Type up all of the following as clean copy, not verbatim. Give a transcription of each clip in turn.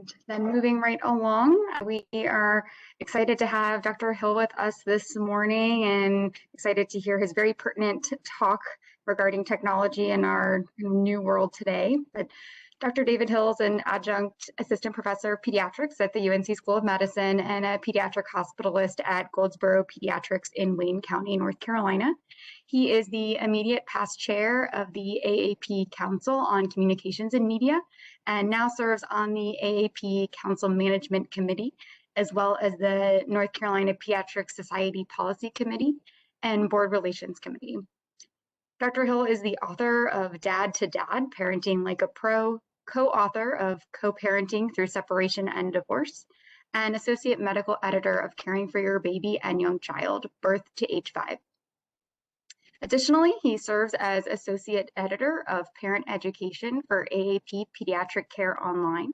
And then moving right along, we are excited to have Dr. Hill with us this morning and excited to hear his very pertinent talk regarding technology in our new world today. But Dr. David Hill is an adjunct assistant professor of pediatrics at the UNC School of Medicine and a pediatric hospitalist at Goldsboro Pediatrics in Wayne County, North Carolina. He is the immediate past chair of the AAP Council on Communications and Media, and now serves on the AAP Council Management Committee, as well as the North Carolina Pediatric Society Policy Committee and Board Relations Committee. Dr. Hill is the author of Dad to Dad, Parenting Like a Pro, co-author of Co-Parenting Through Separation and Divorce, and associate medical editor of Caring for Your Baby and Young Child, Birth to Age 5. Additionally, he serves as associate editor of parent education for AAP Pediatric Care Online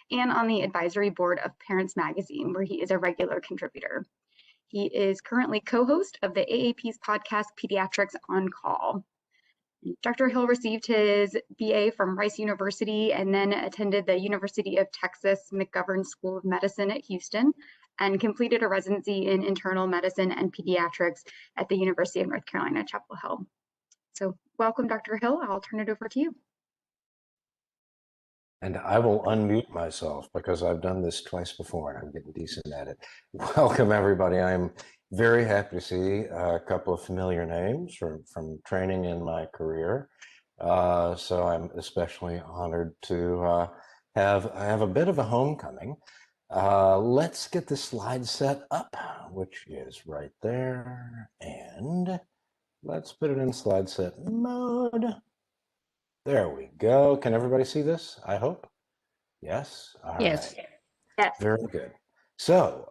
and on the advisory board of Parents Magazine, where he is a regular contributor. He is currently co-host of the AAP's podcast, Pediatrics on Call. Dr. Hill received his BA from Rice University and then attended the University of Texas McGovern School of Medicine at Houston and completed a residency in internal medicine and pediatrics at the University of North Carolina, Chapel Hill. So welcome, Dr. Hill. I'll turn it over to you. And I will unmute myself because I've done this twice before and I'm getting decent at it. Welcome, everybody. I'm very happy to see a couple of familiar names from training in my career. So I'm especially honored to have a bit of a homecoming. Let's get the slide set up, which is right there. And let's put it in slide set mode. There we go. Can everybody see this? I hope. Yes. All yes. Right. Yes. Very good. So,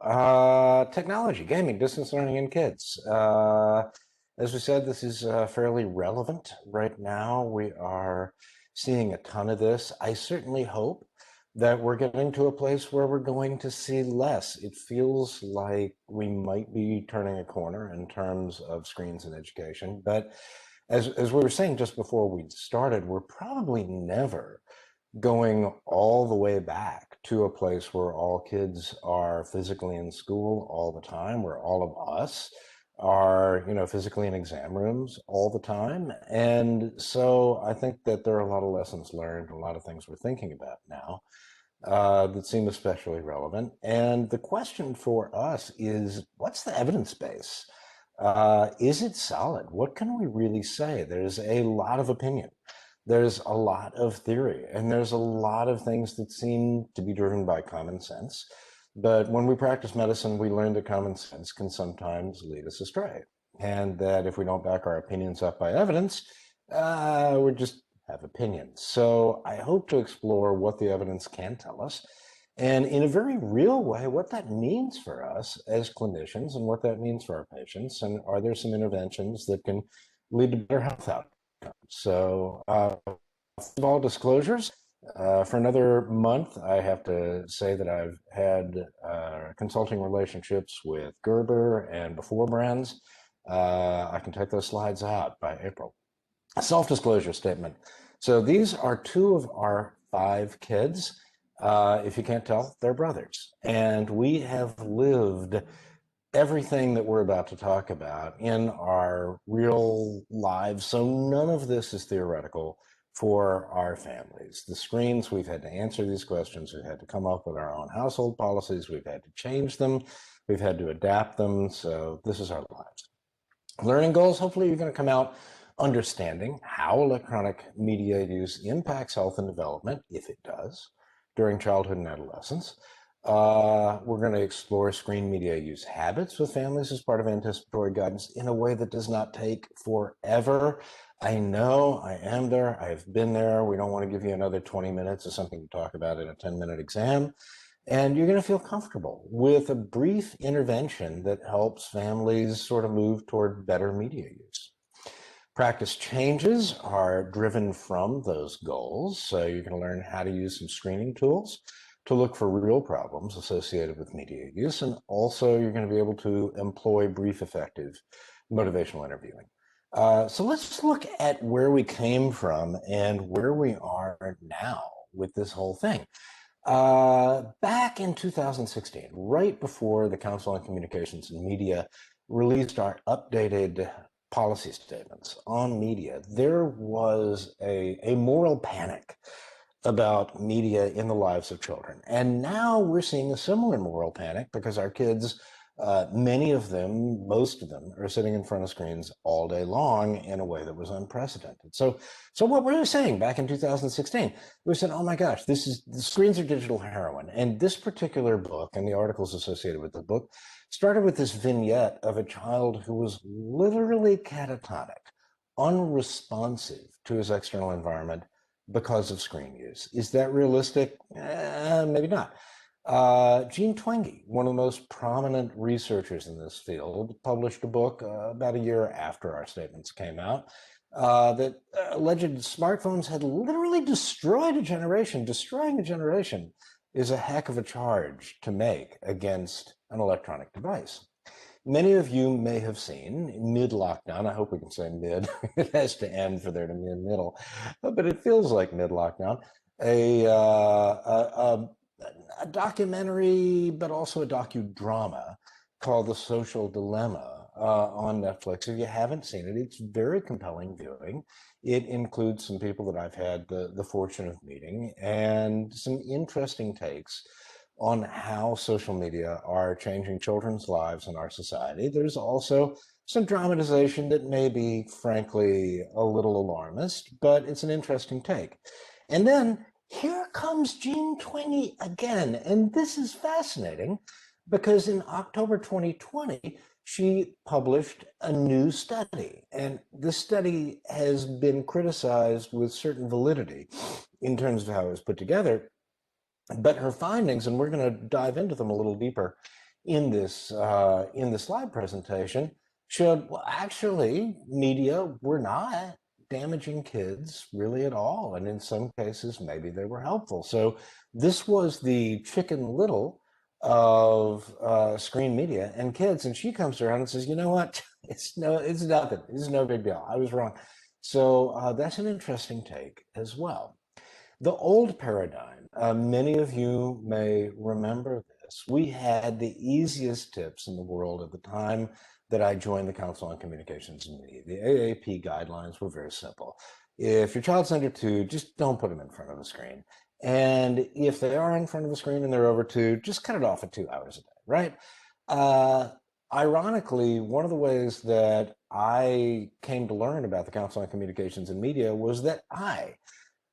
technology, gaming, distance learning in kids. As we said, this is fairly relevant right now. We are seeing a ton of this. I certainly hope that we're getting to a place where we're going to see less. It feels like we might be turning a corner in terms of screens in education. But as we were saying just before we started, we're probably never going all the way back to a place where all kids are physically in school all the time, where all of us are, physically in exam rooms all the time. And so I think that there are a lot of lessons learned, a lot of things we're thinking about now that seem especially relevant. And the question for us is, what's the evidence base? Is it solid? What can we really say? There's a lot of opinion. There's a lot of theory, and there's a lot of things that seem to be driven by common sense. But when we practice medicine, we learn that common sense can sometimes lead us astray. And that if we don't back our opinions up by evidence, we just have opinions. So I hope to explore what the evidence can tell us, and in a very real way, what that means for us as clinicians and what that means for our patients. And are there some interventions that can lead to better health outcomes? So, all disclosures, for another month, I have to say that I've had consulting relationships with Gerber and Before Brands. I can take those slides out by April. A self-disclosure statement. So these are 2 of our 5 kids. If you can't tell, they're brothers. And we have lived everything that we're about to talk about in our real lives. So none of this is theoretical for our families. The screens, we've had to answer these questions. We've had to come up with our own household policies. We've had to change them. We've had to adapt them. So this is our lives. Learning goals, hopefully you're going to come out understanding how electronic media use impacts health and development, if it does, during childhood and adolescence. We're going to explore screen media use habits with families as part of anticipatory guidance in a way that does not take forever. I know, I am there, I've been there. We don't want to give you another 20 minutes of something to talk about in a 10-minute exam. And you're going to feel comfortable with a brief intervention that helps families sort of move toward better media use. Practice changes are driven from those goals. So you're going to learn how to use some screening tools to look for real problems associated with media use. And also you're going to be able to employ brief, effective motivational interviewing. So let's look at where we came from and where we are now with this whole thing. Back in 2016, right before the Council on Communications and Media released our updated policy statements on media, there was a moral panic about media in the lives of children. And now we're seeing a similar moral panic because our kids, many of them, most of them, are sitting in front of screens all day long in a way that was unprecedented. So what were we saying back in 2016? We said, oh my gosh, the screens are digital heroin. And this particular book and the articles associated with the book started with this vignette of a child who was literally catatonic, unresponsive to his external environment because of screen use. Is that realistic? Maybe not. Jean Twenge, one of the most prominent researchers in this field, published a book about a year after our statements came out that alleged smartphones had literally destroyed a generation. Destroying a generation is a heck of a charge to make against an electronic device. Many of you may have seen mid-lockdown, I hope we can say mid, it has to end for there to be a middle, but it feels like mid-lockdown, a documentary, but also a docudrama called The Social Dilemma on Netflix. If you haven't seen it, it's very compelling viewing. It includes some people that I've had the fortune of meeting and some interesting takes on how social media are changing children's lives in our society. There's also some dramatization that may be, frankly, a little alarmist, but it's an interesting take. And then here comes Jean Twenge again. And this is fascinating because in October 2020, she published a new study. And this study has been criticized with certain validity in terms of how it was put together. But her findings, and we're going to dive into them a little deeper in the slide presentation, showed, well, actually, media were not damaging kids really at all. And in some cases, maybe they were helpful. So this was the Chicken Little of screen media and kids. And she comes around and says, you know what? It's nothing. It's no big deal. I was wrong. So that's an interesting take as well. The old paradigm, many of you may remember this. We had the easiest tips in the world at the time that I joined the Council on Communications and Media. The AAP guidelines were very simple. If your child's under 2, just don't put them in front of the screen. And if they are in front of the screen and they're over 2, just cut it off at 2 hours a day, right? Ironically, one of the ways that I came to learn about the Council on Communications and Media was that I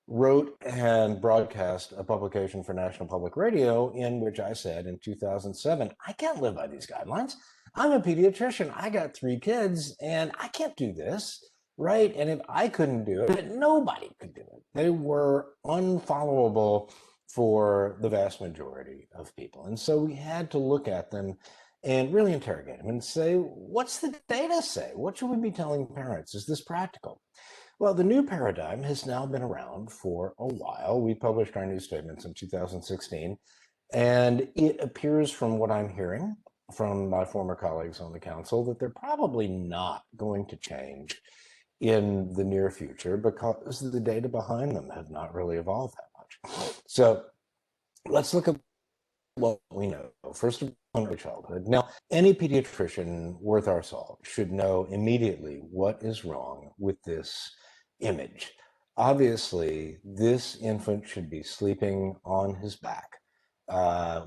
wrote and broadcast a publication for National Public Radio in which I said in 2007, I can't live by these guidelines. I'm a pediatrician. I got 3 kids and I can't do this, right? And if I couldn't do it, nobody could do it. They were unfollowable for the vast majority of people. And so we had to look at them and really interrogate them and say, what's the data say? What should we be telling parents? Is this practical? Well, the new paradigm has now been around for a while. We published our new statements in 2016, and it appears from what I'm hearing from my former colleagues on the council that they're probably not going to change in the near future because the data behind them have not really evolved that much. So let's look at what we know. First of all, childhood. Now, any pediatrician worth our salt should know immediately what is wrong with this image. Obviously, this infant should be sleeping on his back.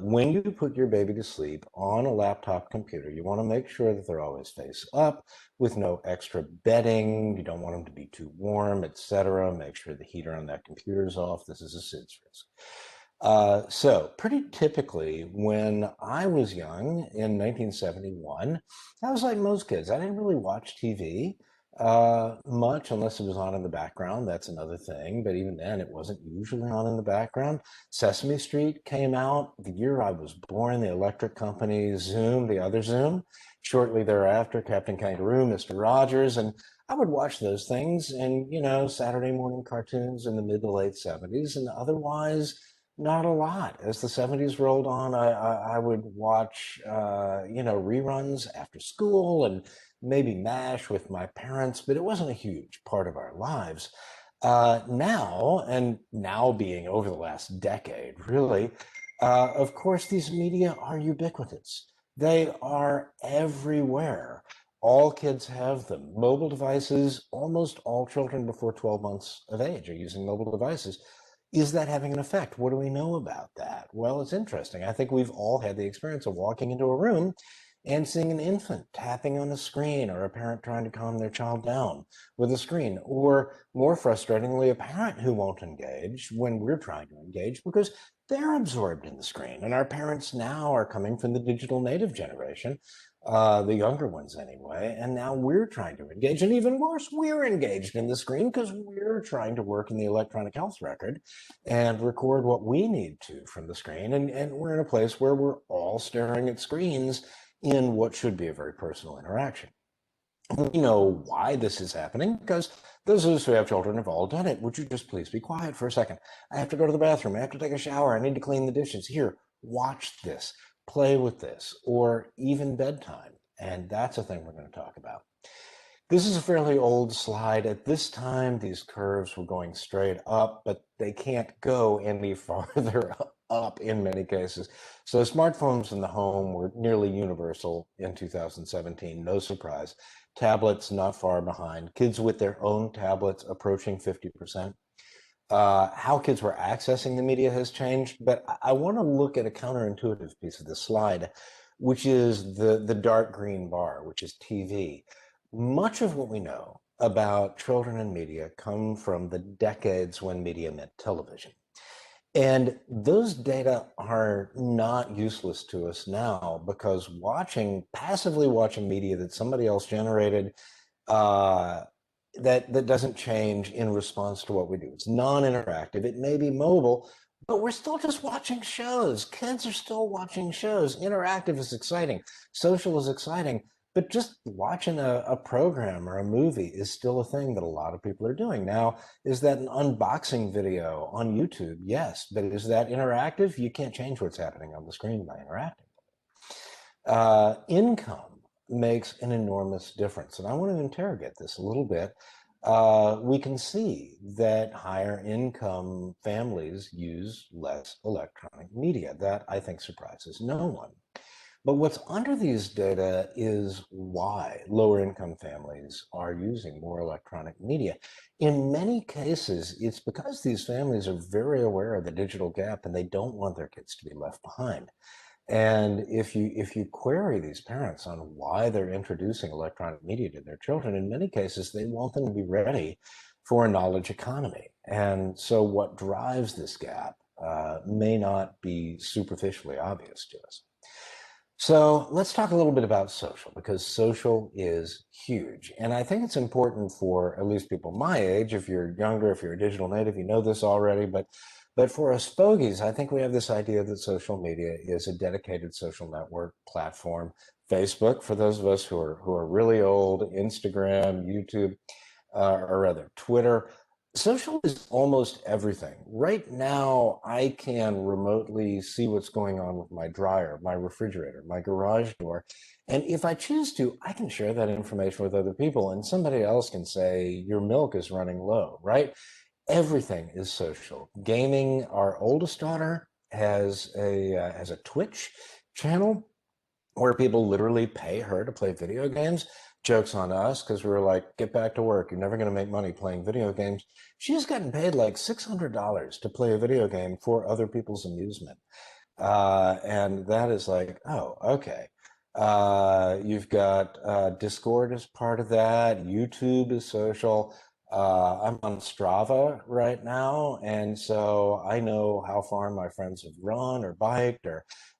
When you put your baby to sleep on a laptop computer, you want to make sure that they're always face up with no extra bedding. You don't want them to be too warm, etc. Make sure the heater on that computer is off. This is a SIDS risk. So pretty typically when I was young in 1971, I was like most kids. I didn't really watch TV much unless it was on in the background. That's another thing. But even then, it wasn't usually on in the background. Sesame Street came out the year I was born, the electric company, Zoom, the other Zoom. Shortly thereafter, Captain Kangaroo, Mr. Rogers, and I would watch those things and, Saturday morning cartoons in the mid to late 70s, and otherwise, not a lot. As the 70s rolled on, I would watch, reruns after school and maybe MASH with my parents, but it wasn't a huge part of our lives. Now being over the last decade, really, of course, these media are ubiquitous. They are everywhere. All kids have them. Mobile devices, almost all children before 12 months of age are using mobile devices. Is that having an effect? What do we know about that? Well, it's interesting. I think we've all had the experience of walking into a room and seeing an infant tapping on a screen, or a parent trying to calm their child down with a screen, or more frustratingly, a parent who won't engage when we're trying to engage because they're absorbed in the screen. And our parents now are coming from the digital native generation, the younger ones anyway, and now we're trying to engage. And even worse, we're engaged in the screen because we're trying to work in the electronic health record and record what we need to from the screen. And we're in a place where we're all staring at screens in what should be a very personal interaction. We know why this is happening because those of us who have children have all done it. Would you just please be quiet for a second? I have to go to the bathroom. I have to take a shower. I need to clean the dishes. Here, watch this, play with this, or even bedtime. And that's a thing we're going to talk about. This is a fairly old slide. At this time, these curves were going straight up, but they can't go any farther up in many cases. So smartphones in the home were nearly universal in 2017, no surprise. Tablets not far behind. Kids with their own tablets approaching 50%. How kids were accessing the media has changed, but I want to look at a counterintuitive piece of this slide, which is the dark green bar, which is TV. Much of what we know about children and media come from the decades when media meant television. And those data are not useless to us now because passively watching media that somebody else generated, uh, that doesn't change in response to what we do. It's non-interactive. It may be mobile, but we're still just watching shows. Kids are still watching shows. Interactive is exciting. Social is exciting. But just watching a program or a movie is still a thing that a lot of people are doing. Now, is that an unboxing video on YouTube? Yes. But is that interactive? You can't change what's happening on the screen by interacting. Income makes an enormous difference. And I want to interrogate this a little bit. We can see that higher income families use less electronic media. That, I think, surprises no one. But what's under these data is why lower income families are using more electronic media. In many cases, it's because these families are very aware of the digital gap and they don't want their kids to be left behind. And if you query these parents on why they're introducing electronic media to their children, in many cases, they want them to be ready for a knowledge economy. And so what drives this gap may not be superficially obvious to us. So let's talk a little bit about social, because social is huge. And I think it's important for at least people my age. If you're younger, if you're a digital native, you know this already. But for us fogies, I think we have this idea that social media is a dedicated social network platform. Facebook, for those of us who are really old, Instagram, YouTube, or rather Twitter. Social is almost everything. Right now, I can remotely see what's going on with my dryer, my refrigerator, my garage door. And if I choose to, I can share that information with other people, and somebody else can say, your milk is running low, right? Everything is social. Gaming, our oldest daughter has a Twitch channel where people literally pay her to play video games. Jokes on us because we were like, get back to work. You're never going to make money playing video games. She's gotten paid like $600 to play a video game for other people's amusement. And that is like, oh, okay. You've got Discord as part of that. YouTube is social. I'm on Strava right now, and so I know how far my friends have run or biked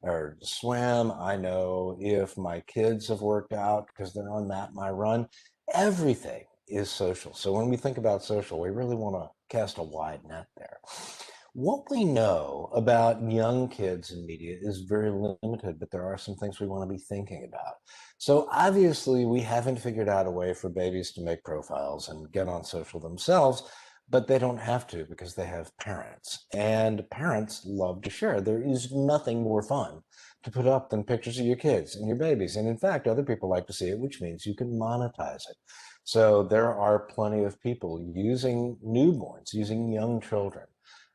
or swam. I know if my kids have worked out because they're on Map My Run. Everything is social. So when we think about social, we really want to cast a wide net there. What we know about young kids in media is very limited, but there are some things we want to be thinking about. So obviously, we haven't figured out a way for babies to make profiles and get on social themselves, but they don't have to because they have parents. And parents love to share. There is nothing more fun to put up than pictures of your kids and your babies. And in fact, other people like to see it, which means you can monetize it. So there are plenty of people using newborns, using young children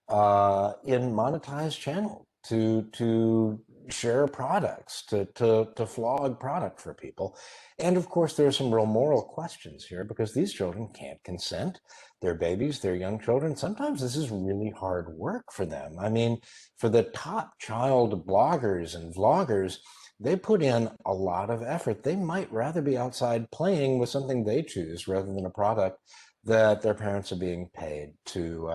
in monetized channel to share products, to flog product for people. And of course, there are some real moral questions here because these children can't consent. They're babies, they're young children. Sometimes this is really hard work for them. I mean, for the top child bloggers and vloggers, they put in a lot of effort. They might rather be outside playing with something they choose rather than a product that their parents are being paid to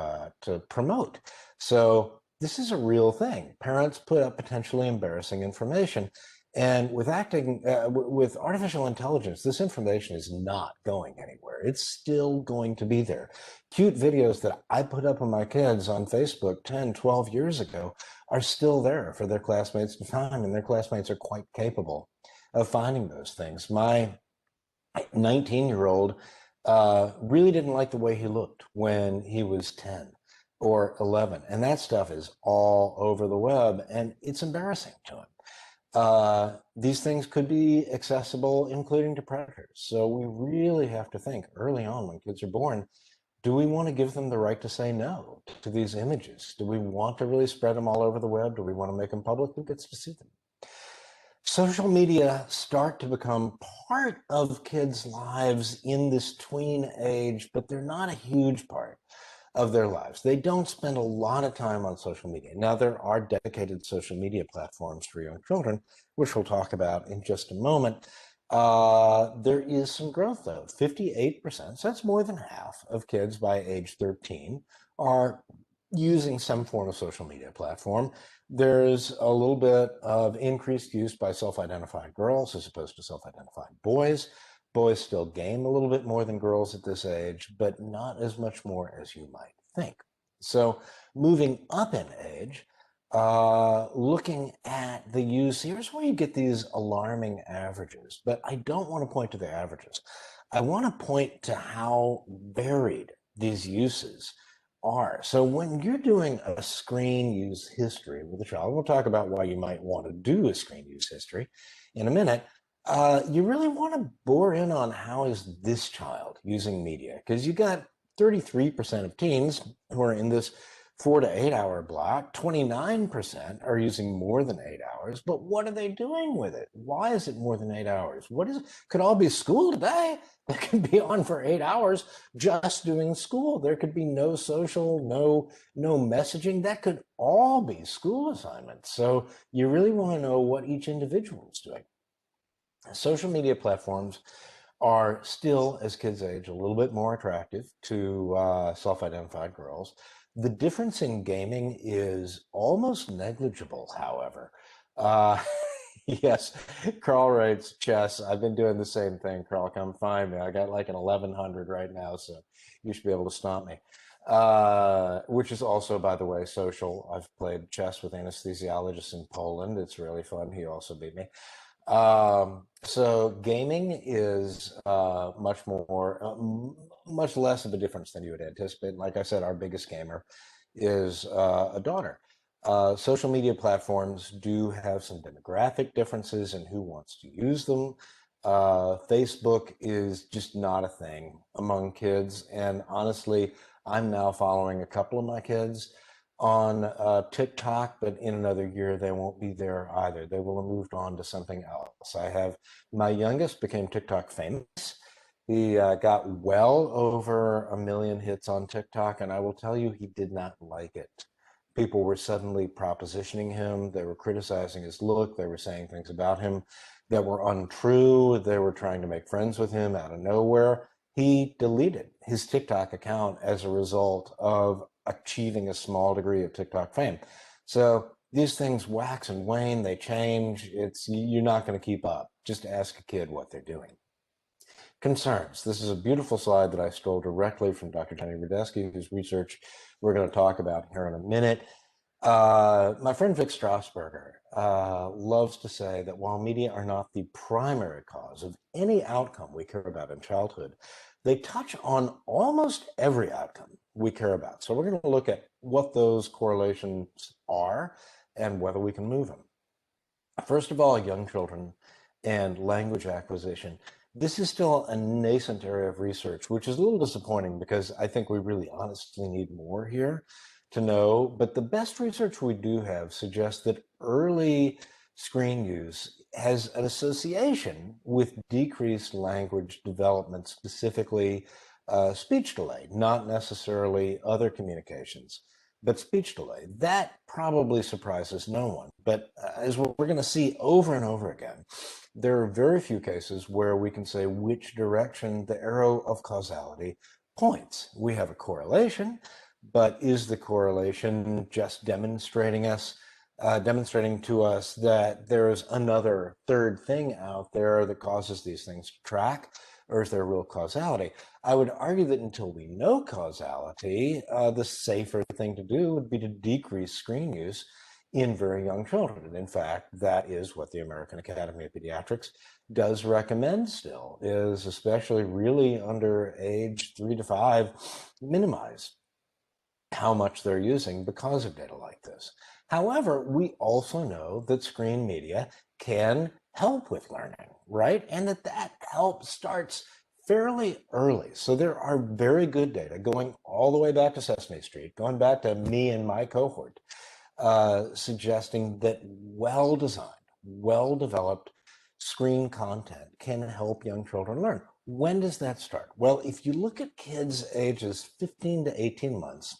promote. So this is a real thing. Parents put up potentially embarrassing information, and with artificial intelligence, this information is not going anywhere. It's still going to be there. Cute videos that I put up of my kids on Facebook 10, 12 years ago are still there for their classmates to find, and their classmates are quite capable of finding those things. My 19-year-old really didn't like the way he looked when he was 10 or 11. And that stuff is all over the web, and it's embarrassing to him. These things could be accessible, including to predators. So we really have to think early on when kids are born, do we want to give them the right to say no to these images? Do we want to really spread them all over the web? Do we want to make them public? Who gets to see them? Social media start to become part of kids' lives in this tween age, but they're not a huge part of their lives. They don't spend a lot of time on social media. Now, there are dedicated social media platforms for young children, which we'll talk about in just a moment. There is some growth, though. 58%, so that's more than half of kids by age 13 are using some form of social media platform. There's a little bit of increased use by self-identified girls as opposed to self-identified boys. Boys still game a little bit more than girls at this age, but not as much more as you might think. So moving up in age, looking at the use, here's where you get these alarming averages, but I don't want to point to the averages. I want to point to how varied these uses are. So when you're doing a screen use history with a child, we'll talk about why you might want to do a screen use history in a minute. You really want to bore in on how is this child using media, because you got 33% of teens who are in this 4 to 8 hour block. 29% are using more than 8 hours, but what are they doing with it? Why is it more than 8 hours? What is it? Could all be school today. They could be on for 8 hours just doing school. There could be no social, no messaging. That could all be school assignments. So you really want to know what each individual is doing. Social media platforms are still, as kids age, a little bit more attractive to self-identified girls. The difference in gaming is almost negligible, however. Uh, yes, Carl writes chess. I've been doing the same thing, Carl. Come find me. I got like an 1100 right now, so you should be able to stomp me. Which is also, by the way, social. I've played chess with anesthesiologists in Poland. It's really fun. He also beat me. So gaming is much less of a difference than you would anticipate. Like I said, our biggest gamer is a daughter. Social media platforms do have some demographic differences in who wants to use them. Facebook is just not a thing among kids. And honestly, I'm now following a couple of my kids on TikTok, but in another year they won't be there either. They will have moved on to something else. I have my youngest became TikTok famous. He got well over 1 million hits on TikTok, and I will tell you, he did not like it. People were suddenly propositioning him. They were criticizing his look. They were saying things about him that were untrue. They were trying to make friends with him out of nowhere. He deleted his TikTok account as a result of achieving a small degree of TikTok fame. So these things wax and wane, they change. You're not going to keep up. Just ask a kid what they're doing. Concerns. This is a beautiful slide that I stole directly from Dr. Jenny Rudetsky, whose research we're going to talk about here in a minute. My friend Vic Strasberger loves to say that while media are not the primary cause of any outcome we care about in childhood, they touch on almost every outcome we care about. So we're going to look at what those correlations are and whether we can move them. First of all, young children and language acquisition. This is still a nascent area of research, which is a little disappointing because I think we really honestly need more here to know. But the best research we do have suggests that early screen use has an association with decreased language development, specifically speech delay, not necessarily other communications, but speech delay. That probably surprises no one. But as we're going to see over and over again, there are very few cases where we can say which direction the arrow of causality points. We have a correlation, but is the correlation just demonstrating to us that there's another third thing out there that causes these things to track, or is there real causality? I would argue that until we know causality, the safer thing to do would be to decrease screen use in very young children. And in fact, that is what the American Academy of Pediatrics does recommend still, is especially really under age 3 to 5, minimize how much they're using because of data like this. However, we also know that screen media can help with learning, right? And that help starts fairly early. So there are very good data going all the way back to Sesame Street, going back to me and my cohort, suggesting that well-designed, well-developed screen content can help young children learn. When does that start? Well, if you look at kids ages 15 to 18 months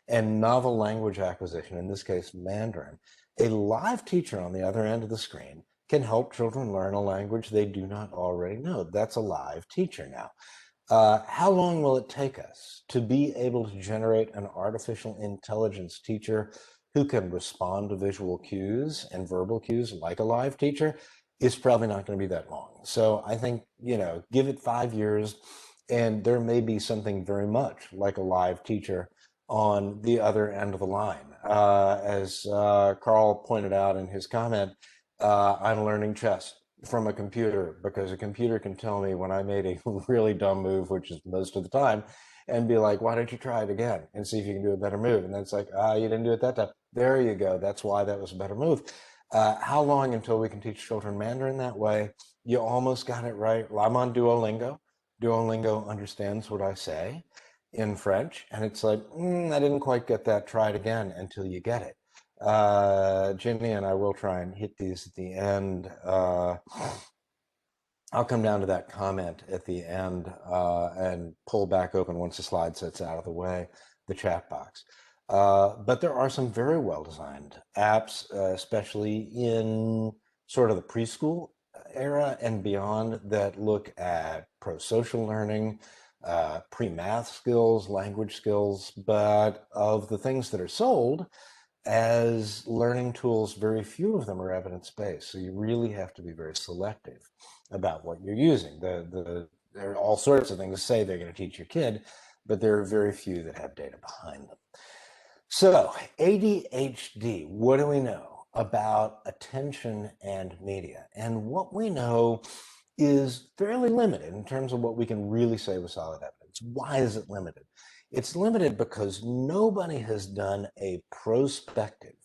and novel language acquisition, in this case, Mandarin, a live teacher on the other end of the screen can help children learn a language they do not already know. That's a live teacher now. How long will it take us to be able to generate an artificial intelligence teacher who can respond to visual cues and verbal cues like a live teacher? Is probably not going to be that long. So I think, give it 5 years and there may be something very much like a live teacher on the other end of the line. As Carl pointed out in his comment, I'm learning chess from a computer because a computer can tell me when I made a really dumb move, which is most of the time, and be like, why don't you try it again and see if you can do a better move? And then it's like, you didn't do it that time. There you go. That's why that was a better move. How long until we can teach children Mandarin that way? You almost got it right. I'm on Duolingo. Duolingo understands what I say in French. And it's like, I didn't quite get that. Try it again until you get it. Ginny and I will try and hit these at the end. I'll come down to that comment at the end and pull back open once the slide set's out of the way, the chat box. But there are some very well-designed apps, especially in sort of the preschool era and beyond, that look at pro-social learning, pre-math skills, language skills, but of the things that are sold as learning tools, very few of them are evidence-based. So you really have to be very selective about what you're using. There are all sorts of things to say they're going to teach your kid, but there are very few that have data behind them. So ADHD, what do we know about attention and media? And what we know is fairly limited in terms of what we can really say with solid evidence. Why is it limited? It's limited because nobody has done a prospective,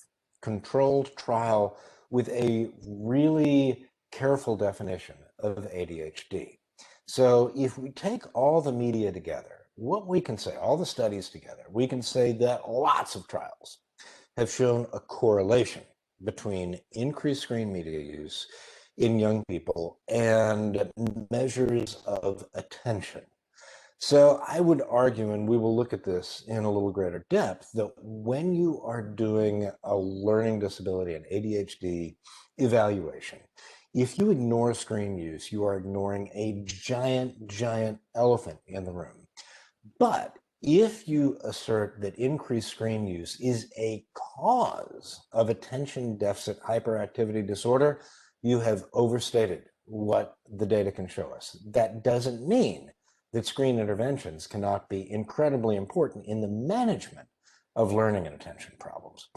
controlled trial with a really careful definition of ADHD. So if we take all the media together, what we can say, all the studies together, we can say that lots of trials have shown a correlation between increased screen media use in young people and measures of attention. So I would argue, and we will look at this in a little greater depth, that when you are doing a learning disability and ADHD evaluation, if you ignore screen use, you are ignoring a giant elephant in the room. But if you assert that increased screen use is a cause of attention deficit hyperactivity disorder, you have overstated what the data can show us. That doesn't mean that screen interventions cannot be incredibly important in the management of learning and attention problems.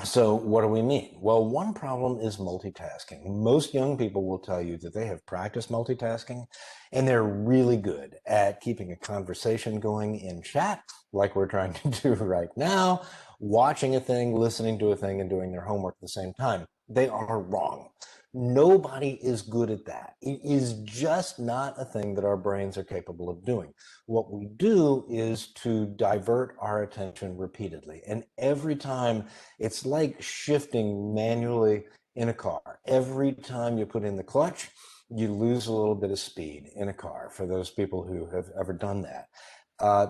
So what do we mean? Well, one problem is multitasking. Most young people will tell you that they have practiced multitasking and they're really good at keeping a conversation going in chat, like we're trying to do right now, watching a thing, listening to a thing, and doing their homework at the same time. They are wrong. Nobody is good at that. It is just not a thing that our brains are capable of doing. What we do is to divert our attention repeatedly. And every time, it's like shifting manually in a car. Every time you put in the clutch, you lose a little bit of speed in a car, for those people who have ever done that.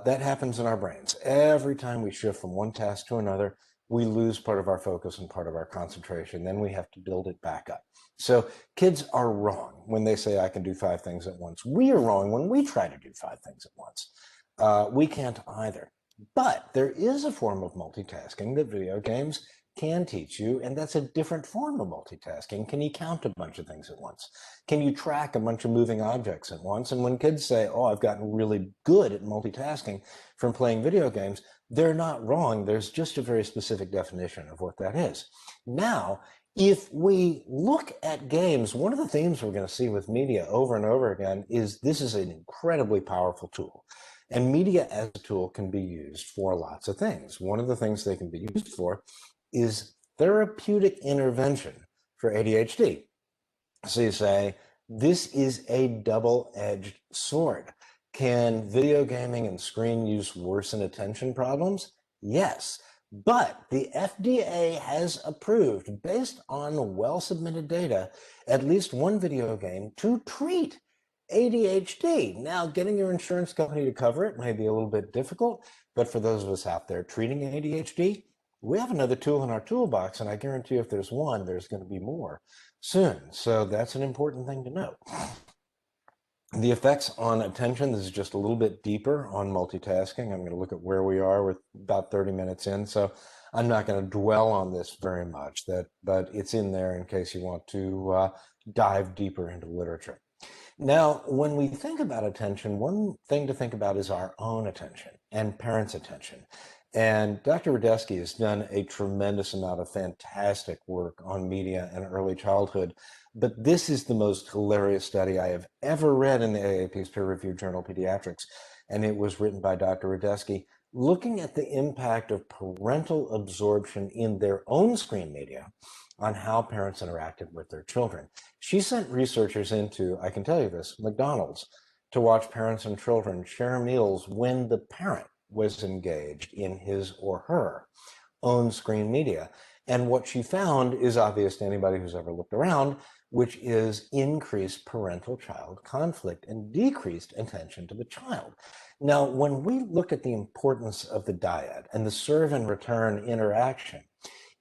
That happens in our brains. Every time we shift from one task to another, we lose part of our focus and part of our concentration. Then we have to build it back up. So kids are wrong when they say, I can do 5 things at once. We are wrong when we try to do 5 things at once. We can't either. But there is a form of multitasking that video games can teach you, and that's a different form of multitasking. Can you count a bunch of things at once? Can you track a bunch of moving objects at once? And when kids say, oh, I've gotten really good at multitasking from playing video games, they're not wrong. There's just a very specific definition of what that is. Now, if we look at games, one of the themes we're going to see with media over and over again is this is an incredibly powerful tool. And media as a tool can be used for lots of things. One of the things they can be used for is therapeutic intervention for ADHD. So you say, this is a double-edged sword. Can video gaming and screen use worsen attention problems? Yes. But the FDA has approved, based on well-submitted data, at least one video game to treat ADHD. Now, getting your insurance company to cover it may be a little bit difficult, but for those of us out there treating ADHD, we have another tool in our toolbox, and I guarantee if there's one, there's going to be more soon. So that's an important thing to know. The effects on attention, this is just a little bit deeper on multitasking. I'm going to look at where we are with about 30 minutes in, so I'm not going to dwell on this very much, but it's in there in case you want to dive deeper into literature. Now, when we think about attention, one thing to think about is our own attention and parents' attention. And Dr. Rudetsky has done a tremendous amount of fantastic work on media and early childhood. But this is the most hilarious study I have ever read in the AAP's peer-reviewed journal, Pediatrics. And it was written by Dr. Rudetsky, looking at the impact of parental absorption in their own screen media on how parents interacted with their children. She sent researchers into, I can tell you this, McDonald's, to watch parents and children share meals when the parent was engaged in his or her own screen media. And what she found is obvious to anybody who's ever looked around, which is increased parental-child conflict and decreased attention to the child. Now, when we look at the importance of the dyad and the serve and return interaction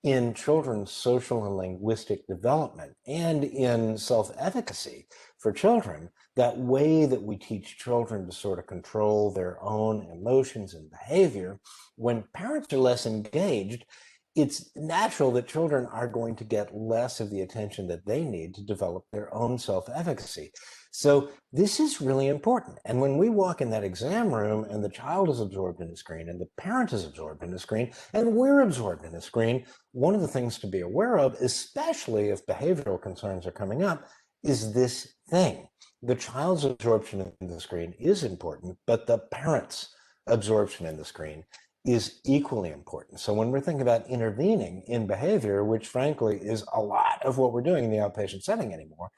in children's social and linguistic development and in self-efficacy for children, that way that we teach children to sort of control their own emotions and behavior, when parents are less engaged, it's natural that children are going to get less of the attention that they need to develop their own self-efficacy. So this is really important. And when we walk in that exam room and the child is absorbed in the screen and the parent is absorbed in the screen and we're absorbed in the screen, one of the things to be aware of, especially if behavioral concerns are coming up, is this thing. The child's absorption in the screen is important, but the parent's absorption in the screen is equally important. So when we're thinking about intervening in behavior, which frankly is a lot of what we're doing in the outpatient setting anymore,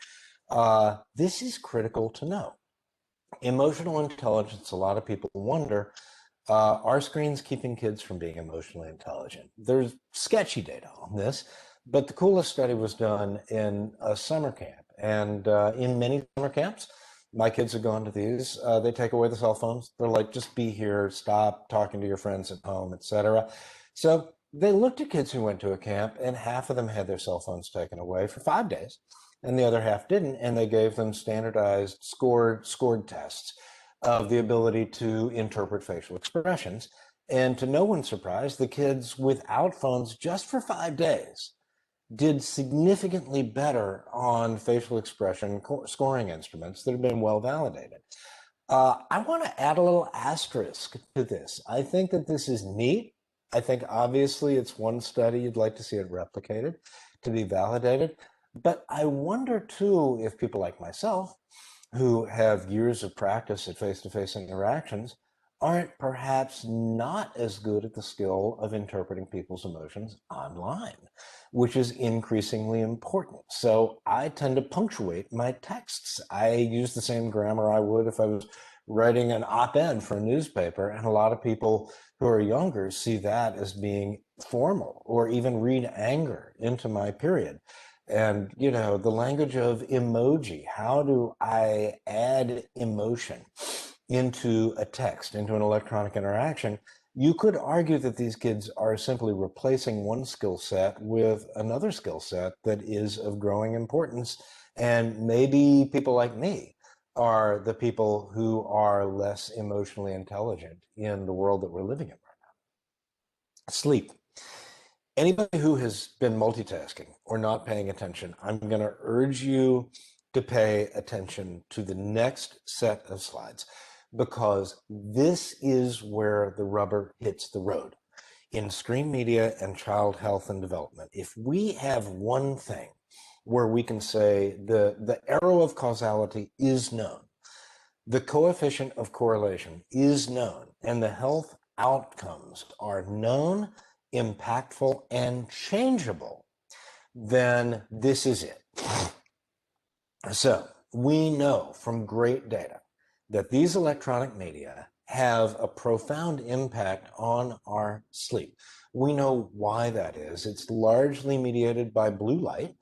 this is critical to know. Emotional intelligence, a lot of people wonder, are screens keeping kids from being emotionally intelligent? There's sketchy data on this, but the coolest study was done in a summer camp. And in many summer camps, my kids have gone to these, they take away the cell phones. They're like, just be here, stop talking to your friends at home, etc. So they looked at kids who went to a camp, and half of them had their cell phones taken away for 5 days, and the other half didn't, and they gave them standardized scored tests of the ability to interpret facial expressions. And to no one's surprise, the kids without phones just for 5 days did significantly better on facial expression scoring instruments that have been well validated. I want to add a little asterisk to this. I think that this is neat. I think obviously it's one study, you'd like to see it replicated to be validated. But I wonder too if people like myself, who have years of practice at face-to-face interactions, aren't perhaps not as good at the skill of interpreting people's emotions online, which is increasingly important. So I tend to punctuate my texts. I use the same grammar I would if I was writing an op-ed for a newspaper, and a lot of people who are younger see that as being formal, or even read anger into my period. And, you know, the language of emoji, how do I add emotion into a text, into an electronic interaction? You could argue that these kids are simply replacing one skill set with another skill set that is of growing importance. And maybe people like me are the people who are less emotionally intelligent in the world that we're living in right now. Sleep. Anybody who has been multitasking or not paying attention, I'm going to urge you to pay attention to the next set of slides, because this is where the rubber hits the road in screen media and child health and development. If we have one thing where we can say the arrow of causality is known, the coefficient of correlation is known, and the health outcomes are known, impactful, and changeable, then this is it. So we know from great data that these electronic media have a profound impact on our sleep. We know why that is. It's largely mediated by blue light,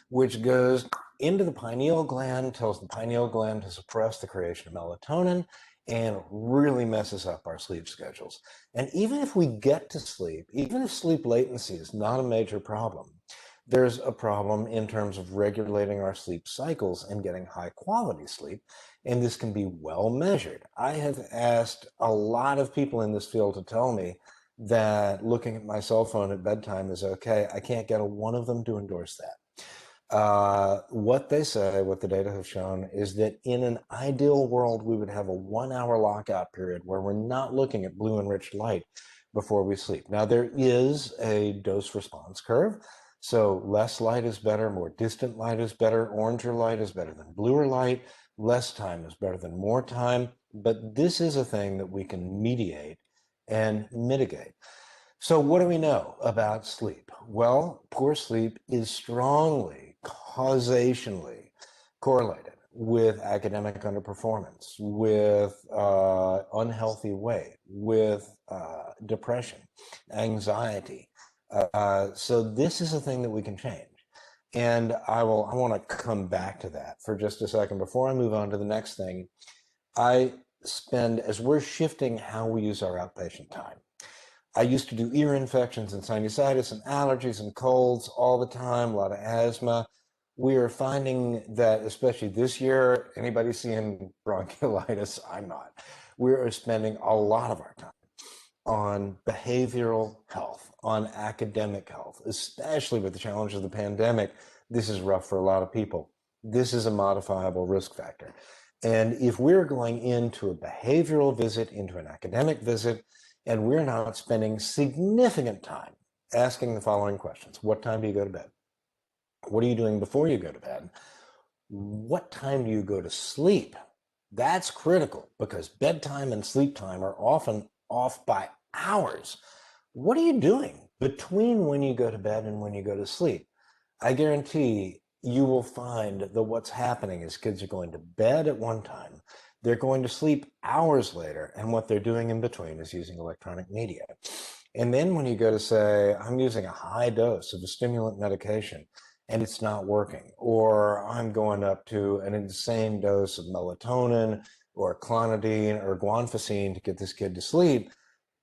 which goes into the pineal gland, tells the pineal gland to suppress the creation of melatonin, and really messes up our sleep schedules. And even if we get to sleep, even if sleep latency is not a major problem, there's a problem in terms of regulating our sleep cycles and getting high quality sleep, and this can be well measured. I have asked a lot of people in this field to tell me that looking at my cell phone at bedtime is okay. I can't get one of them to endorse that. What they say, what the data have shown, is that in an ideal world, we would have a 1 hour lockout period where we're not looking at blue enriched light before we sleep. Now, there is a dose response curve. So less light is better, more distant light is better, oranger light is better than bluer light, less time is better than more time. But this is a thing that we can mediate and mitigate. So what do we know about sleep? Well, poor sleep is strongly causationally correlated with academic underperformance, with unhealthy weight, with depression, anxiety. So this is a thing that we can change. And I want to come back to that for just a second. Before I move on to the next thing, I spend, as we're shifting how we use our outpatient time, I used to do ear infections and sinusitis and allergies and colds all the time, a lot of asthma. We are finding that, especially this year, anybody seeing bronchiolitis? I'm not. We are spending a lot of our time on behavioral health, on academic health, especially with the challenge of the pandemic. This is rough for a lot of people. This is a modifiable risk factor. And if we're going into a behavioral visit, into an academic visit, and we're not spending significant time asking the following questions: what time do you go to bed? What are you doing before you go to bed? What time do you go to sleep? That's critical, because bedtime and sleep time are often off by hours. What are you doing between when you go to bed and when you go to sleep? I guarantee you will find that what's happening is kids are going to bed at one time, they're going to sleep hours later, and what they're doing in between is using electronic media. And then when you go to say, I'm using a high dose of a stimulant medication and it's not working, or I'm going up to an insane dose of melatonin or clonidine or guanfacine to get this kid to sleep,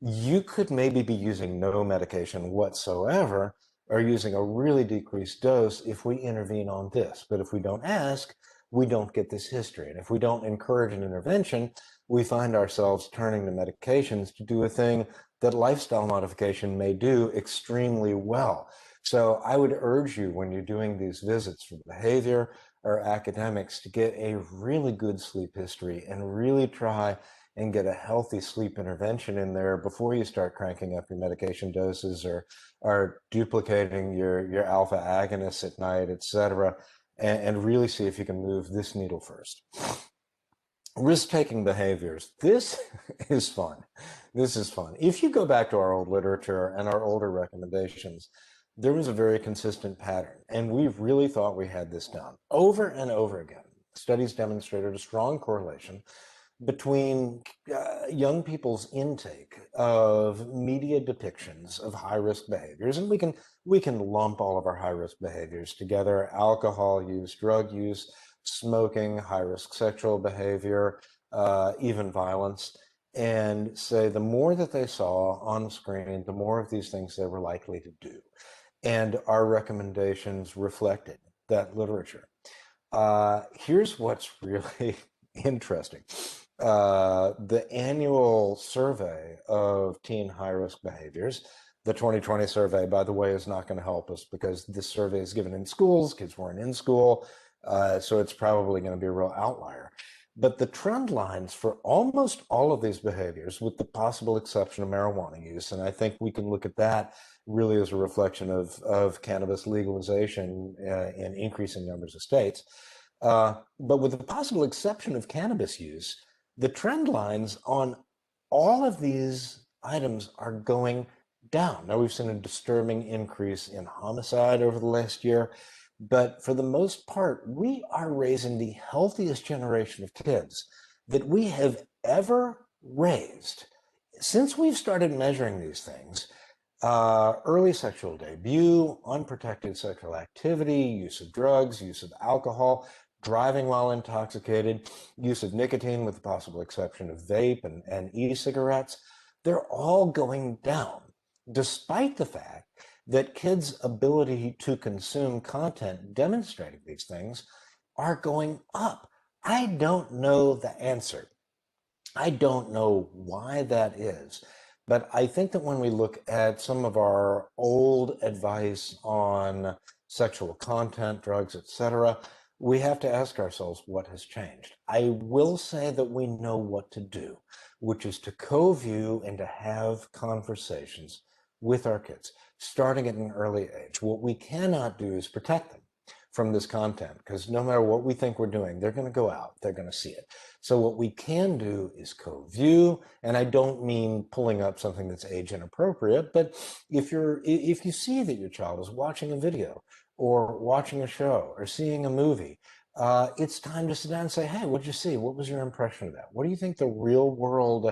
you could maybe be using no medication whatsoever, or using a really decreased dose if we intervene on this. But if we don't ask, we don't get this history. And if we don't encourage an intervention, we find ourselves turning to medications to do a thing that lifestyle modification may do extremely well. So I would urge you, when you're doing these visits for behavior or academics, to get a really good sleep history and really try and get a healthy sleep intervention in there before you start cranking up your medication doses, or duplicating your alpha agonists at night, et cetera, and really see if you can move this needle first. Risk-taking behaviors. This is fun. This is fun. If you go back to our old literature and our older recommendations, there was a very consistent pattern, and we really thought we had this down. Over and over again, studies demonstrated a strong correlation between young people's intake of media depictions of high-risk behaviors, and we can lump all of our high-risk behaviors together: alcohol use, drug use, smoking, high-risk sexual behavior, even violence, and say the more that they saw on the screen, the more of these things they were likely to do. And our recommendations reflected that literature. Here's what's really interesting. The annual survey of teen high-risk behaviors, the 2020 survey, by the way, is not going to help us because this survey is given in schools. Kids weren't in school, so it's probably going to be a real outlier. But the trend lines for almost all of these behaviors, with the possible exception of marijuana use, and I think we can look at that really as a reflection of cannabis legalization in increasing numbers of states. But with the possible exception of cannabis use, the trend lines on all of these items are going down. Now, we've seen a disturbing increase in homicide over the last year, but for the most part, we are raising the healthiest generation of kids that we have ever raised. Since we've started measuring these things, early sexual debut, unprotected sexual activity, use of drugs, use of alcohol, driving while intoxicated, use of nicotine with the possible exception of vape and e-cigarettes, they're all going down, despite the fact that kids' ability to consume content demonstrating these things are going up. I don't know the answer. I don't know why that is, but I think that when we look at some of our old advice on sexual content, drugs, etc., we have to ask ourselves what has changed. I will say that we know what to do, which is to co-view and to have conversations with our kids, starting at an early age. What we cannot do is protect them from this content, because no matter what we think we're doing, they're going to go out, they're going to see it. So what we can do is co-view, and I don't mean pulling up something that's age inappropriate, but if you see that your child is watching a video or watching a show or seeing a movie, it's time to sit down and say, hey, what did you see? What was your impression of that? What do you think the real world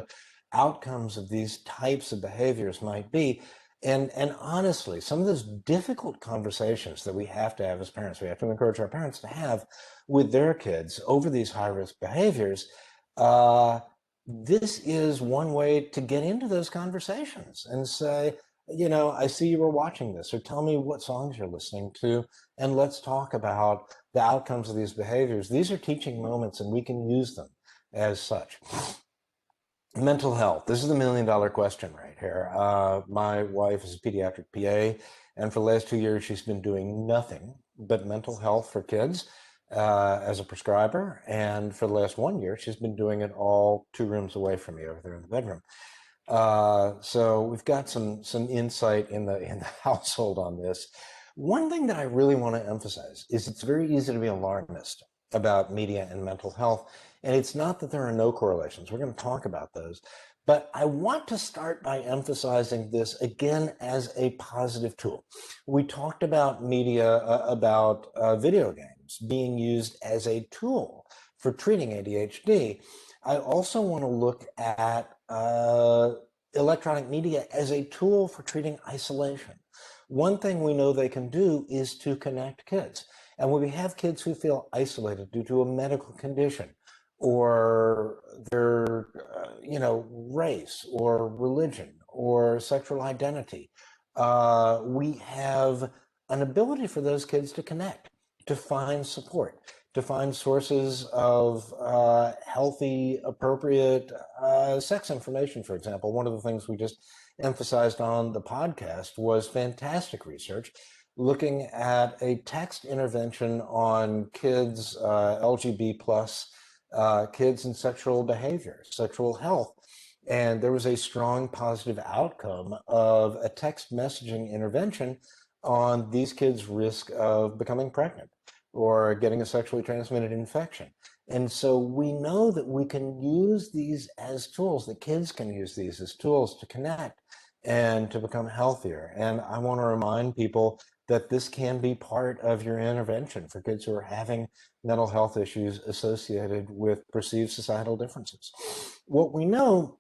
outcomes of these types of behaviors might be? And honestly, some of those difficult conversations that we have to have as parents, we have to encourage our parents to have with their kids over these high-risk behaviors. This is one way to get into those conversations and say, I see you were watching this, or tell me what songs you're listening to, and let's talk about the outcomes of these behaviors. These are teaching moments, and we can use them as such. Mental health. This is the million-dollar question right here. My wife is a pediatric PA, and for the last 2 years, she's been doing nothing but mental health for kids as a prescriber. And for the last 1 year, she's been doing it all 2 rooms away from me over there in the bedroom. So we've got some insight in the household on this. One thing that I really want to emphasize is it's very easy to be alarmist about media and mental health. And it's not that there are no correlations. We're going to talk about those. But I want to start by emphasizing this again as a positive tool. We talked about media, about video games being used as a tool for treating ADHD. I also want to look at electronic media as a tool for treating isolation. One thing we know they can do is to connect kids. And when we have kids who feel isolated due to a medical condition, or their, race or religion or sexual identity, we have an ability for those kids to connect, to find support, to find sources of healthy, appropriate sex information, for example. One of the things we just emphasized on the podcast was fantastic research looking at a text intervention on kids, LGBT plus kids and sexual behavior, sexual health. And there was a strong positive outcome of a text messaging intervention on these kids' risk of becoming pregnant. or getting a sexually transmitted infection. And so we know that we can use these as tools, that kids can use these as tools to connect and to become healthier. And I want to remind people that this can be part of your intervention for kids who are having mental health issues associated with perceived societal differences. What we know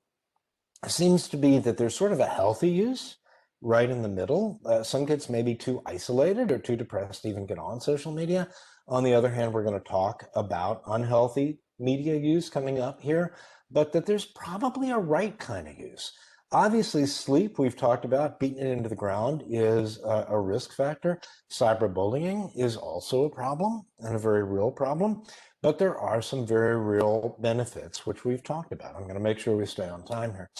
seems to be that there's sort of a healthy use right in the middle. Some kids may be too isolated or too depressed to even get on social media. On the other hand, we're going to talk about unhealthy media use coming up here, but that there's probably a right kind of use. Obviously, sleep, we've talked about, beating it into the ground is a risk factor. Cyberbullying is also a problem, and a very real problem. But there are some very real benefits, which we've talked about. I'm going to make sure we stay on time here.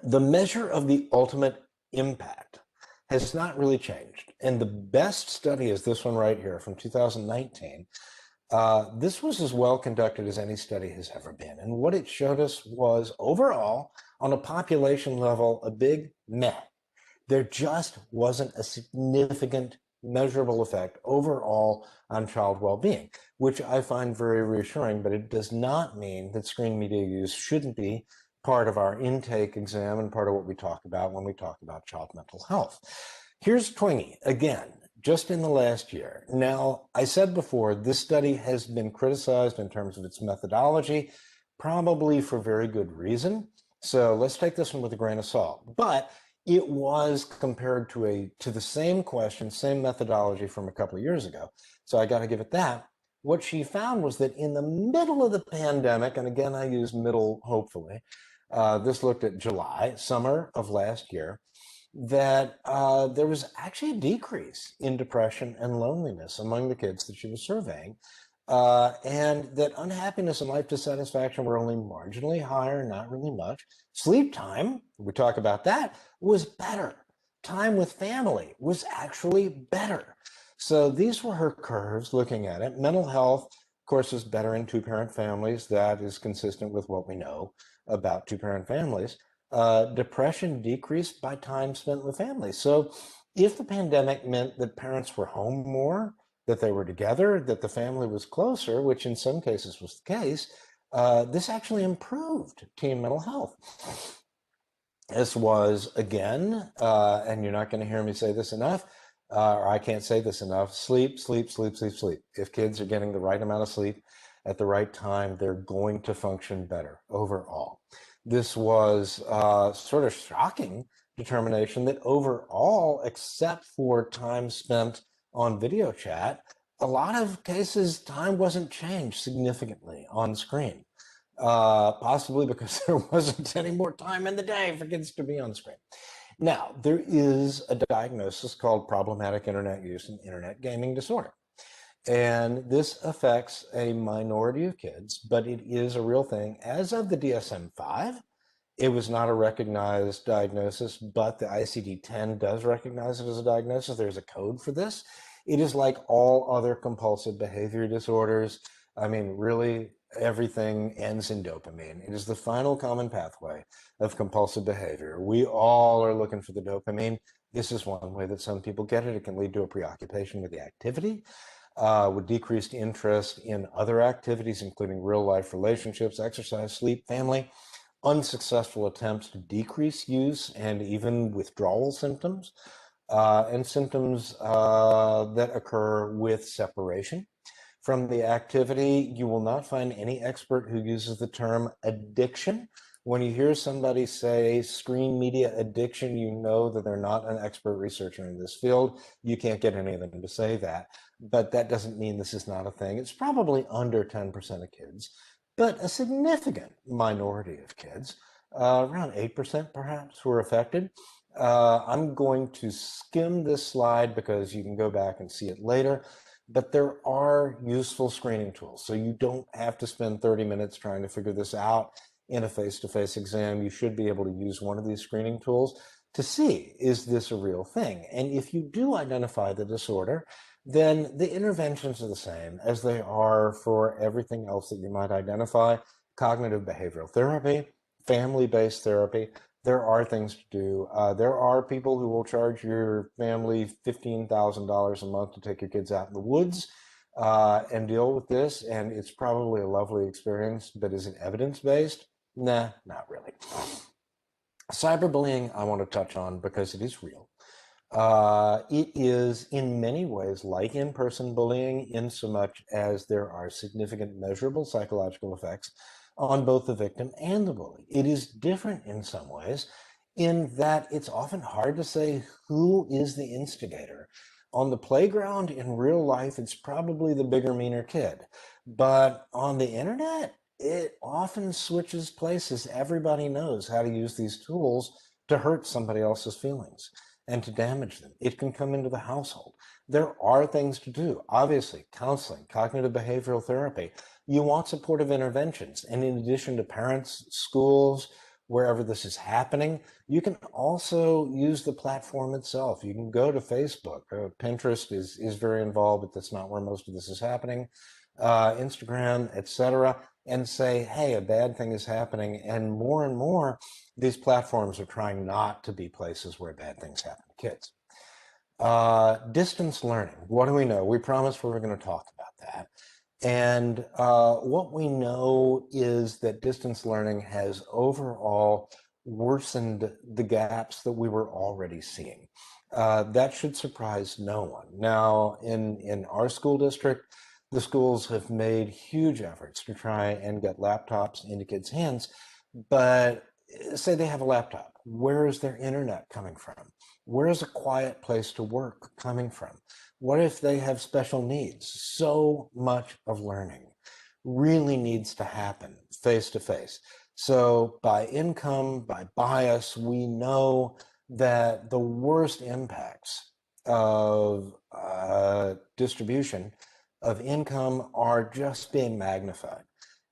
The measure of the ultimate impact has not really changed. And the best study is this one right here from 2019. This was as well conducted as any study has ever been. And what it showed us was overall, on a population level, a big meh. There just wasn't a significant measurable effect overall on child well-being, which I find very reassuring, but it does not mean that screen media use shouldn't be part of our intake exam and part of what we talk about when we talk about child mental health. Here's Twingy again, just in the last year. Now, I said before, this study has been criticized in terms of its methodology, probably for very good reason. So let's take this one with a grain of salt. But it was compared to the same question, same methodology from a couple of years ago. So I got to give it that. What she found was that in the middle of the pandemic, and again, I use middle, hopefully, this looked at July, summer of last year, that there was actually a decrease in depression and loneliness among the kids that she was surveying. And that unhappiness and life dissatisfaction were only marginally higher, not really much. Sleep time, we talk about that, was better. Time with family was actually better. So these were her curves looking at it. Mental health, of course, is better in two-parent families. That is consistent with what we know about two-parent families. Depression decreased by time spent with families. So if the pandemic meant that parents were home more, that they were together, that the family was closer, which in some cases was the case, this actually improved teen mental health. This was, again, and you're not going to hear me say this enough, or I can't say this enough, sleep, sleep, sleep, sleep, sleep. If kids are getting the right amount of sleep at the right time, they're going to function better overall. This was sort of shocking determination that overall, except for time spent on video chat, a lot of cases, time wasn't changed significantly on screen, possibly because there wasn't any more time in the day for kids to be on screen. Now, there is a diagnosis called problematic internet use and internet gaming disorder. And this affects a minority of kids, but it is a real thing. As of the DSM-5, it was not a recognized diagnosis, but the ICD-10 does recognize it as a diagnosis. There's a code for this. It is like all other compulsive behavior disorders. I mean, really, everything ends in dopamine. It is the final common pathway of compulsive behavior. We all are looking for the dopamine. This is one way that some people get it. It can lead to a preoccupation with the activity, with decreased interest in other activities, including real life relationships, exercise, sleep, family, unsuccessful attempts to decrease use and even withdrawal symptoms, and symptoms that occur with separation from the activity. You will not find any expert who uses the term addiction. When you hear somebody say screen media addiction, you know that they're not an expert researcher in this field. You can't get any of them to say that, but that doesn't mean this is not a thing. It's probably under 10% of kids, but a significant minority of kids, around 8% perhaps, who are affected. I'm going to skim this slide because you can go back and see it later, but there are useful screening tools. So you don't have to spend 30 minutes trying to figure this out in a face-to-face exam. You should be able to use one of these screening tools to see, is this a real thing? And if you do identify the disorder, then the interventions are the same as they are for everything else that you might identify: cognitive behavioral therapy, family-based therapy. there are things to do. There are people who will charge your family $15,000 a month to take your kids out in the woods and deal with this, and it's probably a lovely experience, but is it evidence-based? Nah, not really. Cyberbullying, I want to touch on because it is real. It is in many ways like in-person bullying, in so much as there are significant measurable psychological effects on both the victim and the bully. It is different in some ways in that it's often hard to say who is the instigator. On the playground in real life, it's probably the bigger, meaner kid. But on the internet, it often switches places. Everybody knows how to use these tools to hurt somebody else's feelings and to damage them. It can come into the household. There are things to do. Obviously, counseling, cognitive behavioral therapy. You want supportive interventions. And in addition to parents, schools, wherever this is happening, you can also use the platform itself. You can go to Facebook. Pinterest is very involved, but that's not where most of this is happening. Instagram, etc., and say, hey, a bad thing is happening. And more, these platforms are trying not to be places where bad things happen to kids. Distance learning, what do we know? We promised we were going to talk about that. And what we know is that distance learning has overall worsened the gaps that we were already seeing. That should surprise no one. Now, in our school district, the schools have made huge efforts to try and get laptops into kids' hands, but say they have a laptop. Where is their internet coming from? Where is a quiet place to work coming from? What if they have special needs? So much of learning really needs to happen face to face. So by income, by bias, we know that the worst impacts of distribution of income are just being magnified.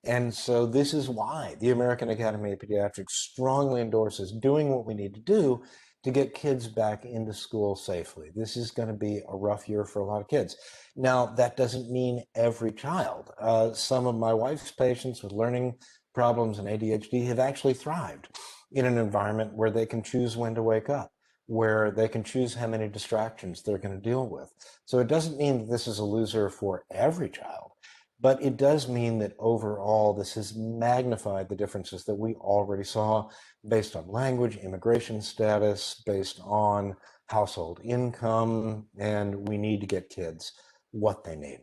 And so this is why the American Academy of Pediatrics strongly endorses doing what we need to do to get kids back into school safely. This is going to be a rough year for a lot of kids. Now, that doesn't mean every child. Some of my wife's patients with learning problems and ADHD have actually thrived in an environment where they can choose when to wake up, where they can choose how many distractions they're going to deal with. So it doesn't mean that this is a loser for every child, but it does mean that overall this has magnified the differences that we already saw based on language, immigration status, based on household income, and we need to get kids what they need.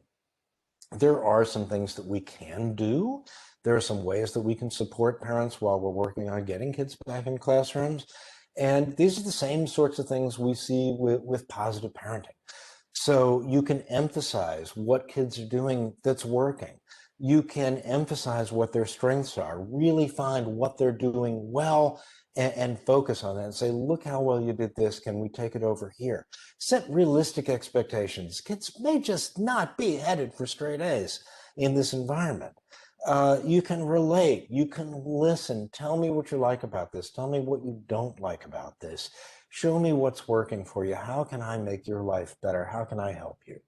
There are some things that we can do. There are some ways that we can support parents while we're working on getting kids back in classrooms. And these are the same sorts of things we see with positive parenting. So you can emphasize what kids are doing that's working. You can emphasize what their strengths are, really find what they're doing well and focus on that and say, look how well you did this. Can we take it over here? Set realistic expectations. Kids may just not be headed for straight A's in this environment. You can relate, you can listen. Tell me what you like about this. Tell me what you don't like about this. Show me what's working for you. How can I make your life better? How can I help you?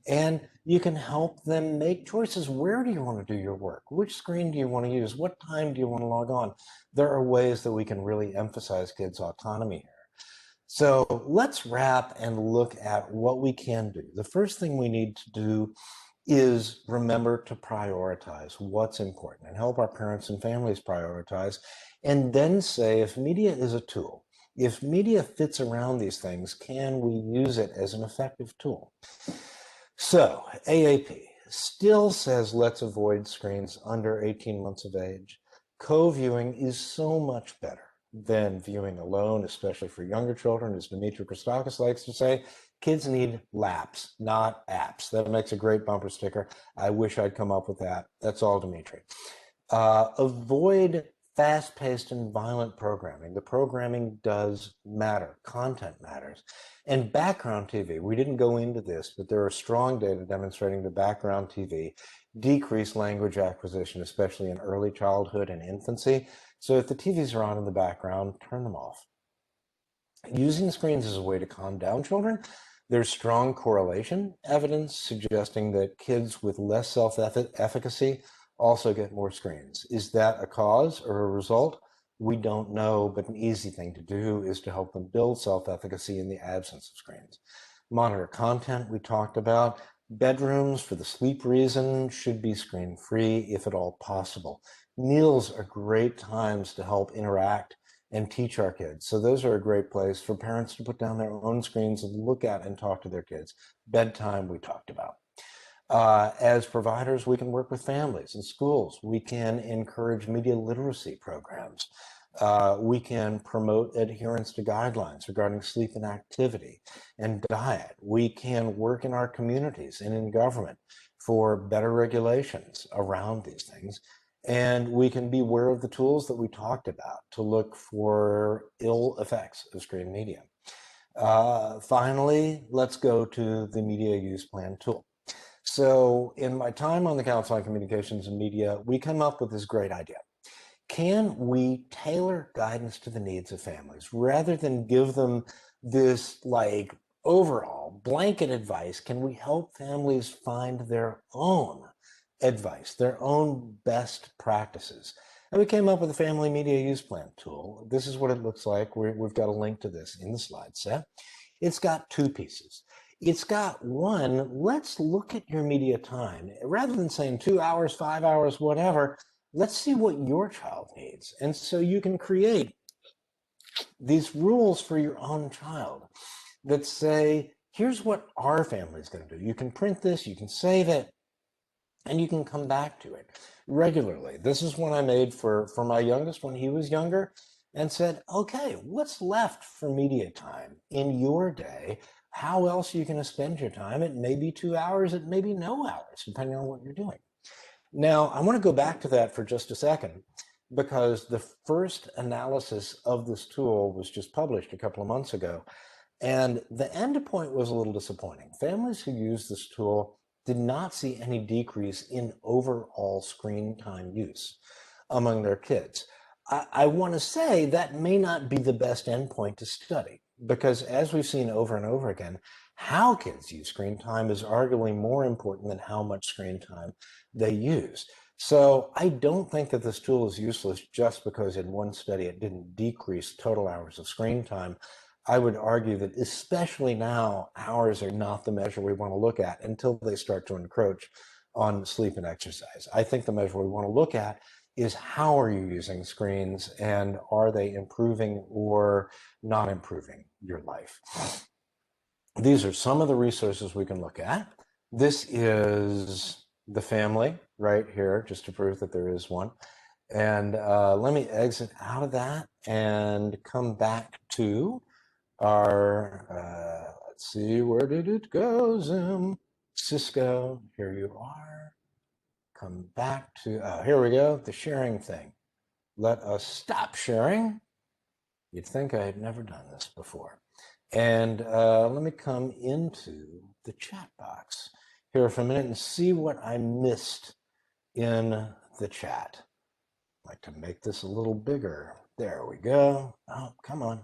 And you can help them make choices. Where do you want to do your work? Which screen do you want to use? What time do you want to log on? There are ways that we can really emphasize kids' autonomy here. So let's wrap and look at what we can do. The first thing we need to do is remember to prioritize what's important and help our parents and families prioritize, and then say, if media is a tool, if media fits around these things, can we use it as an effective tool? So AAP still says let's avoid screens under 18 months of age. Co-viewing is so much better than viewing alone, especially for younger children. As Dimitri Christakis likes to say, kids need laps, not apps. That makes a great bumper sticker. I wish I'd come up with that. That's all, Dimitri. Avoid fast-paced and violent programming. The programming does matter. Content matters. And background TV, we didn't go into this, but there are strong data demonstrating that background TV decrease language acquisition, especially in early childhood and infancy. So if the TVs are on in the background, turn them off. Using screens as a way to calm down children, there's strong correlation evidence suggesting that kids with less self-efficacy also get more screens. Is that a cause or a result? we don't know, but an easy thing to do is to help them build self-efficacy in the absence of screens. Monitor content we talked about. Bedrooms, for the sleep reason, should be screen-free if at all possible. Meals are great times to help interact and teach our kids. So those are a great place for parents to put down their own screens and look at and talk to their kids. Bedtime, we talked about. As providers, we can work with families and schools. We can encourage media literacy programs. We can promote adherence to guidelines regarding sleep and activity and diet. We can work in our communities and in government for better regulations around these things. And we can be aware of the tools that we talked about to look for ill effects of screen media. Finally, let's go to the media use plan tool. So in my time on the Council on Communications and Media, we come up with this great idea. Can we tailor guidance to the needs of families rather than give them this like overall blanket advice? Can we help families find their own advice, their own best practices? And we came up with a family media use plan tool. This is what it looks like. We've got a link to this in the slide set. It's got two pieces. It's got one, let's look at your media time. Rather than saying 2 hours, 5 hours, whatever, let's see what your child needs. And so you can create these rules for your own child that say, here's what our family is going to do. You can print this, you can save it, and you can come back to it regularly. This is one I made for my youngest when he was younger and said, okay, what's left for media time in your day? How else are you going to spend your time? It may be 2 hours, it may be no hours, depending on what you're doing. Now, I want to go back to that for just a second, because the first analysis of this tool was just published a couple of months ago, and the endpoint was a little disappointing. Families who use this tool did not see any decrease in overall screen time use among their kids. I want to say that may not be the best endpoint to study, because as we've seen over and over again, how kids use screen time is arguably more important than how much screen time they use. So I don't think that this tool is useless just because in one study it didn't decrease total hours of screen time. I would argue that especially now, hours are not the measure we want to look at until they start to encroach on sleep and exercise. I think the measure we want to look at is how are you using screens and are they improving or not improving your life? These are some of the resources we can look at. This is the family right here, just to prove that there is one. And let me exit out of that and come back to our, let's see, where did it go, Zoom? Cisco, here you are. Come back to, here we go, the sharing thing. Let us stop sharing. You'd think I had never done this before. And let me come into the chat box here for a minute and see what I missed in the chat. I'd like to make this a little bigger. There we go. Oh, come on.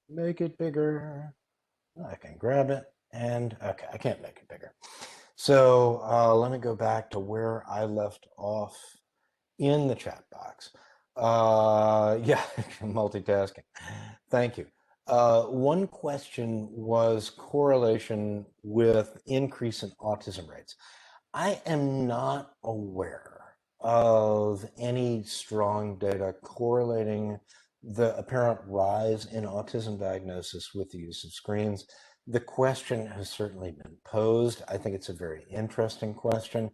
Make it bigger. I can grab it and okay, I can't make it bigger. So let me go back to where I left off in the chat box. Yeah, multitasking. Thank you. One question was correlation with increase in autism rates. I am not aware of any strong data correlating the apparent rise in autism diagnosis with the use of screens. The question has certainly been posed. I think it's a very interesting question.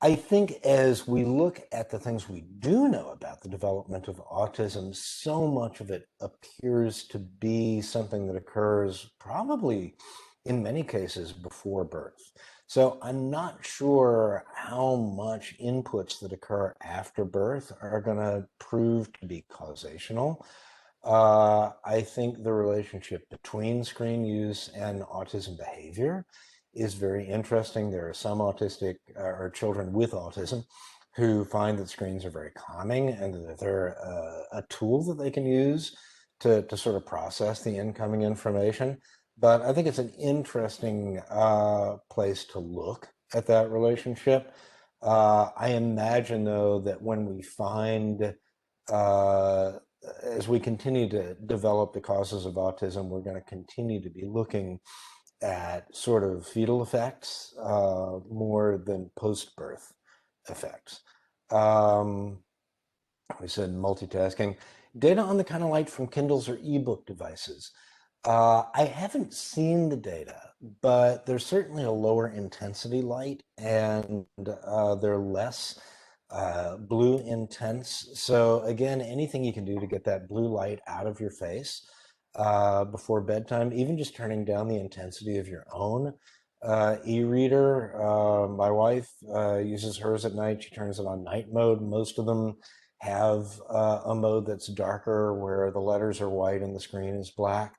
I think as we look at the things we do know about the development of autism, so much of it appears to be something that occurs probably in many cases before birth. So I'm not sure how much inputs that occur after birth are going to prove to be causational. I think the relationship between screen use and autism behavior is very interesting. There are some autistic or children with autism who find that screens are very calming and that they're a tool that they can use to sort of process the incoming information. But I think it's an interesting place to look at that relationship. I imagine, though, that when we find as we continue to develop the causes of autism, we're going to continue to be looking at sort of fetal effects more than post-birth effects. We said multitasking. Data on the kind of light from Kindles or ebook devices. I haven't seen the data, but there's certainly a lower intensity light, and they're less blue intense. So again, anything you can do to get that blue light out of your face before bedtime, even just turning down the intensity of your own e-reader. My wife uses hers at night. She turns it on night mode. Most of them have a mode that's darker where the letters are white and the screen is black,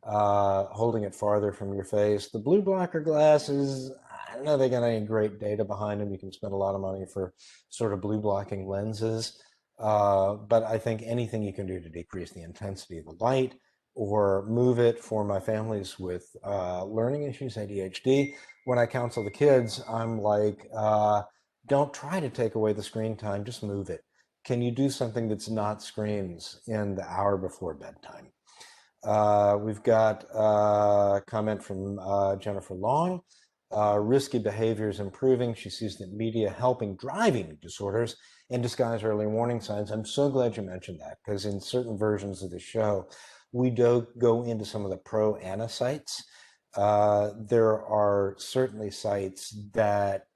holding it farther from your face. The blue blocker glasses, I don't know they got any great data behind them. You can spend a lot of money for sort of blue blocking lenses. But I think anything you can do to decrease the intensity of the light or move it. For my families with learning issues, ADHD, when I counsel the kids, I'm like, don't try to take away the screen time, just move it. Can you do something that's not screens in the hour before bedtime? We've got a comment from Jennifer Long. Risky behaviors improving. She sees the media helping driving disorders and disguise early warning signs. I'm so glad you mentioned that, because in certain versions of the show, we do go into some of the pro-ANA sites. There are certainly sites that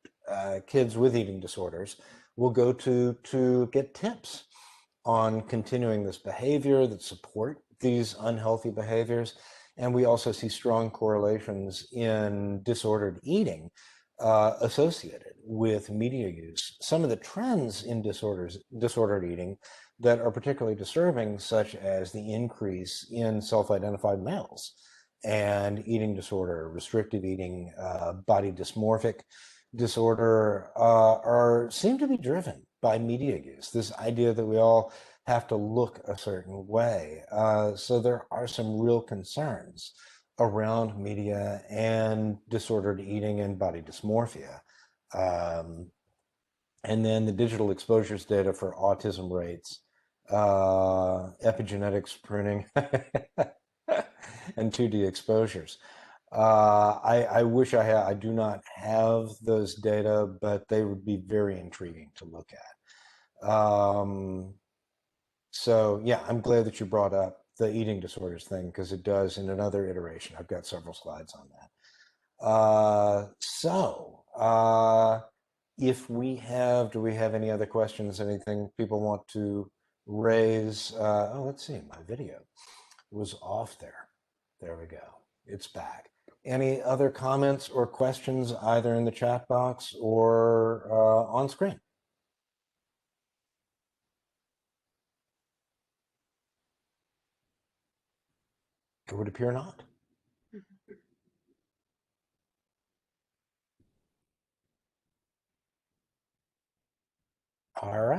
kids with eating disorders will go to get tips on continuing this behavior that support these unhealthy behaviors. And we also see strong correlations in disordered eating associated with media use. Some of the trends in disordered eating that are particularly disturbing, such as the increase in self-identified males and eating disorder, restrictive eating, body dysmorphic disorder, seem to be driven by media use. This idea that we all have to look a certain way. So there are some real concerns around media and disordered eating and body dysmorphia. And then the digital exposures data for autism rates, epigenetics pruning, and 2D exposures. I wish I do not have those data, but they would be very intriguing to look at. So yeah, I'm glad that you brought up the eating disorders thing, because it does in another iteration. I've got several slides on that. If we have, do we have any other questions? Anything people want to raise? Oh, let's see, my video was off there. There we go. It's back. Any other comments or questions either in the chat box or on screen? It would appear not. All right.